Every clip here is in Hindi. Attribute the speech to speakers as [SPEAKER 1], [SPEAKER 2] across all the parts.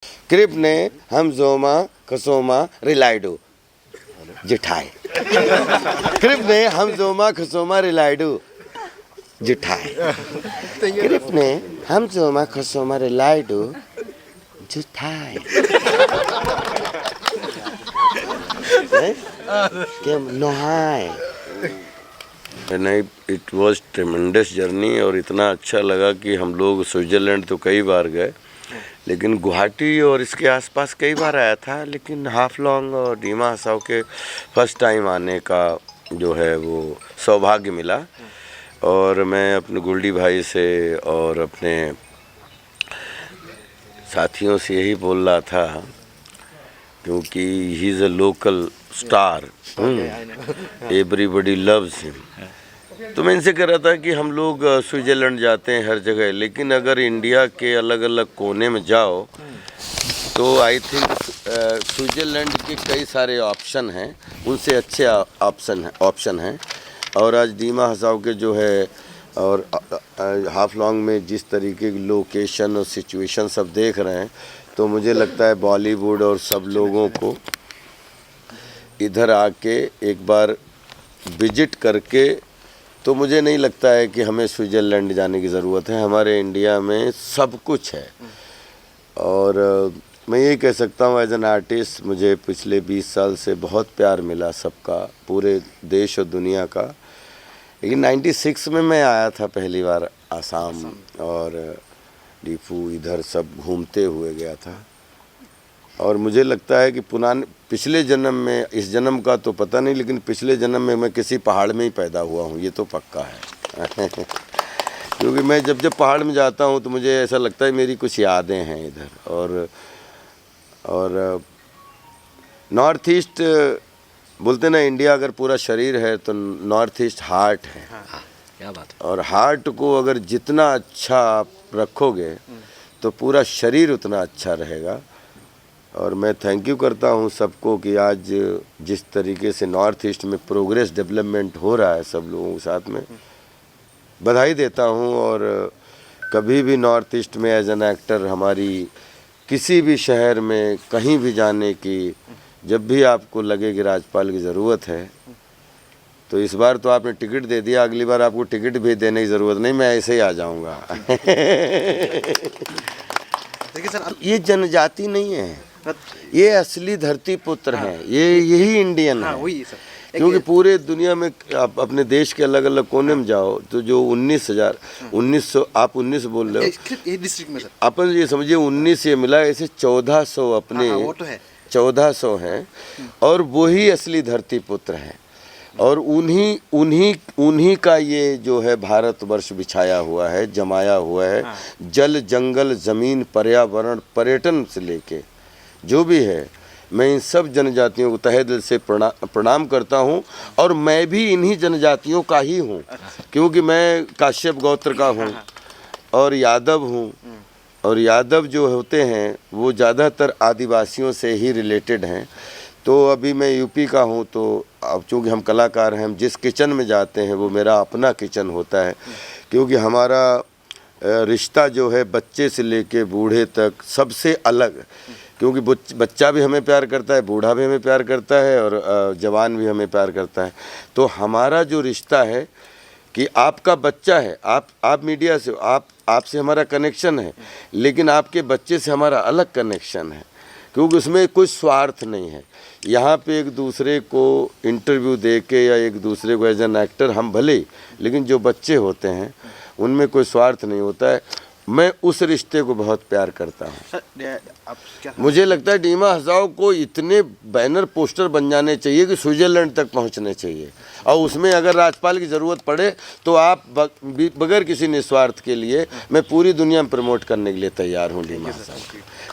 [SPEAKER 1] क्रिप ने हम जोमा खसोमा रिलाइडो जिठाए। क्रिप ने हम जोमा खसोमा रिलाइडो जिठाए। क्रिप ने हम जोमा खसोमा रिलाइडो जिठाए। नहाए। नहीं, इट वॉज ट्रेमेंडस जर्नी और इतना अच्छा लगा कि हम लोग स्विट्ज़रलैंड तो कई बार गए, लेकिन गुवाहाटी और इसके आसपास कई बार आया था, लेकिन हाफलोंग और दीमा हसाओ के फर्स्ट टाइम आने का जो है वो सौभाग्य मिला। और मैं अपने गुल्डी भाई से और अपने साथियों से यही बोल रहा था, क्योंकि he is a local star, everybody loves him. तो मैं इनसे कह रहा था कि हम लोग स्विट्ज़रलैंड जाते हैं हर जगह, लेकिन अगर इंडिया के अलग अलग कोने में जाओ तो आई थिंक स्विट्ज़रलैंड के कई सारे ऑप्शन हैं, उनसे अच्छे ऑप्शन हैं। और आज दीमा हसाओ के जो है और हाफलोंग में जिस तरीके की लोकेशन और सिचुएशन सब देख रहे हैं, तो मुझे लगता है बॉलीवुड और सब लोगों को इधर आके एक बार विजिट करके, तो मुझे नहीं लगता है कि हमें स्विट्ज़रलैंड जाने की ज़रूरत है। हमारे इंडिया में सब कुछ है। और मैं यही कह सकता हूँ एज एन आर्टिस्ट, मुझे पिछले 20 साल से बहुत प्यार मिला सबका, पूरे देश और दुनिया का। लेकिन 96 में मैं आया था पहली बार आसाम और डीफू, इधर सब घूमते हुए गया था। और मुझे लगता है कि पिछले जन्म में, इस जन्म का तो पता नहीं, लेकिन पिछले जन्म में मैं किसी पहाड़ में ही पैदा हुआ हूँ, ये तो पक्का है। क्योंकि मैं जब पहाड़ में जाता हूँ तो मुझे ऐसा लगता है मेरी कुछ यादें हैं इधर। और नॉर्थ ईस्ट बोलते ना, इंडिया अगर पूरा शरीर है तो नॉर्थ ईस्ट हार्ट है।
[SPEAKER 2] क्या बात है।
[SPEAKER 1] और हार्ट को अगर जितना अच्छा आप रखोगे तो पूरा शरीर उतना अच्छा रहेगा। और मैं थैंक यू करता हूँ सबको कि आज जिस तरीके से नॉर्थ ईस्ट में प्रोग्रेस डेवलपमेंट हो रहा है, सब लोगों के साथ में बधाई देता हूँ। और कभी भी नॉर्थ ईस्ट में एज एन एक्टर हमारी किसी भी शहर में कहीं भी जाने की, जब भी आपको लगे कि राजपाल की ज़रूरत है, तो इस बार तो आपने टिकट दे दिया, अगली बार आपको टिकट भी देने की ज़रूरत नहीं, मैं ऐसे ही आ जाऊँगा।
[SPEAKER 3] देखिए सर,
[SPEAKER 1] ये जनजाति नहीं है, ये असली धरती पुत्र हैं, ये यही इंडियन है।
[SPEAKER 3] वही सर,
[SPEAKER 1] क्योंकि पूरे दुनिया में आप अपने देश के अलग अलग कोने में जाओ तो जो 1900 आप 19 बोल रहे हो,
[SPEAKER 3] ये डिस्ट्रिक्ट में सर
[SPEAKER 1] अपन ये समझिए 19 ये मिला, ऐसे 1400 अपने
[SPEAKER 3] वो तो है,
[SPEAKER 1] 1400 हैं। और वही असली धरती पुत्र हैं। और उन्हीं का ये जो है भारतवर्ष बिछाया हुआ है, जमाया हुआ है। जल, जंगल, ज़मीन, पर्यावरण, पर्यटन से लेके जो भी है, मैं इन सब जनजातियों को तहे दिल से प्रणाम करता हूँ। और मैं भी इन्हीं जनजातियों का ही हूँ, क्योंकि मैं काश्यप गोत्र का हूँ और यादव हूँ। और यादव जो होते हैं वो ज़्यादातर आदिवासियों से ही रिलेटेड हैं। तो अभी मैं यूपी का हूँ, तो अब चूँकि हम कलाकार हैं, हम जिस किचन में जाते हैं वो मेरा अपना किचन होता है। क्योंकि हमारा रिश्ता जो है बच्चे से लेके बूढ़े तक सबसे अलग, क्योंकि बच्चा भी हमें प्यार करता है, बूढ़ा भी हमें प्यार करता है और जवान भी हमें प्यार करता है। तो हमारा जो रिश्ता है कि आपका बच्चा है, आप मीडिया से, आपसे हमारा कनेक्शन है, लेकिन आपके बच्चे से हमारा अलग कनेक्शन है, क्योंकि उसमें कोई स्वार्थ नहीं है। यहाँ पे एक दूसरे को इंटरव्यू दे के या एक दूसरे को एज एन एक्टर हम भले, लेकिन जो बच्चे होते हैं उनमें कोई स्वार्थ नहीं होता है। मैं उस रिश्ते को बहुत प्यार करता हूँ। मुझे लगता है दीमा हसाओ को इतने बैनर पोस्टर बन जाने चाहिए कि स्विट्ज़रलैंड तक पहुँचने चाहिए। और उसमें अगर राजपाल की ज़रूरत पड़े तो आप बगैर किसी निस्वार्थ के लिए मैं पूरी दुनिया में प्रमोट करने के लिए तैयार हूँ दीमा हसाओ,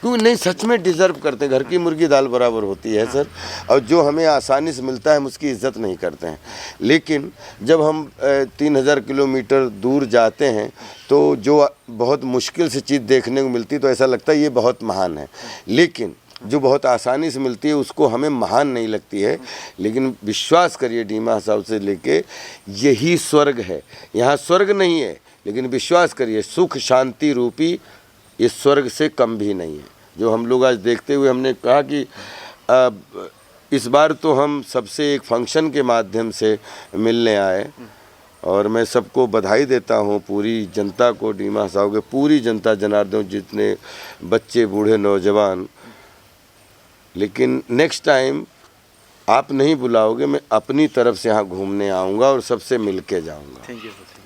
[SPEAKER 1] क्योंकि नहीं, सच में डिज़र्व करते हैं। घर की मुर्गी दाल बराबर होती है सर। और जो हमें आसानी से मिलता है हम उसकी इज़्ज़त नहीं करते हैं, लेकिन जब हम 3000 किलोमीटर दूर जाते हैं तो जो बहुत मुश्किल से चीज़ देखने को मिलती है तो ऐसा लगता है ये बहुत महान है, लेकिन जो बहुत आसानी से मिलती है उसको हमें महान नहीं लगती है। लेकिन विश्वास करिए दीमा हसाओ से लेके यही स्वर्ग है। यहाँ स्वर्ग नहीं है, लेकिन विश्वास करिए सुख शांति रूपी इस स्वर्ग से कम भी नहीं है। जो हम लोग आज देखते हुए हमने कहा कि इस बार तो हम सबसे एक फंक्शन के माध्यम से मिलने आए, और मैं सबको बधाई देता हूँ, पूरी जनता को, डीमा हसाओ के पूरी जनता जनार्दन, जितने बच्चे बूढ़े नौजवान। लेकिन नेक्स्ट टाइम आप नहीं बुलाओगे, मैं अपनी तरफ से यहाँ घूमने आऊँगा और सबसे मिल के जाऊँगा।
[SPEAKER 3] Thank you sir.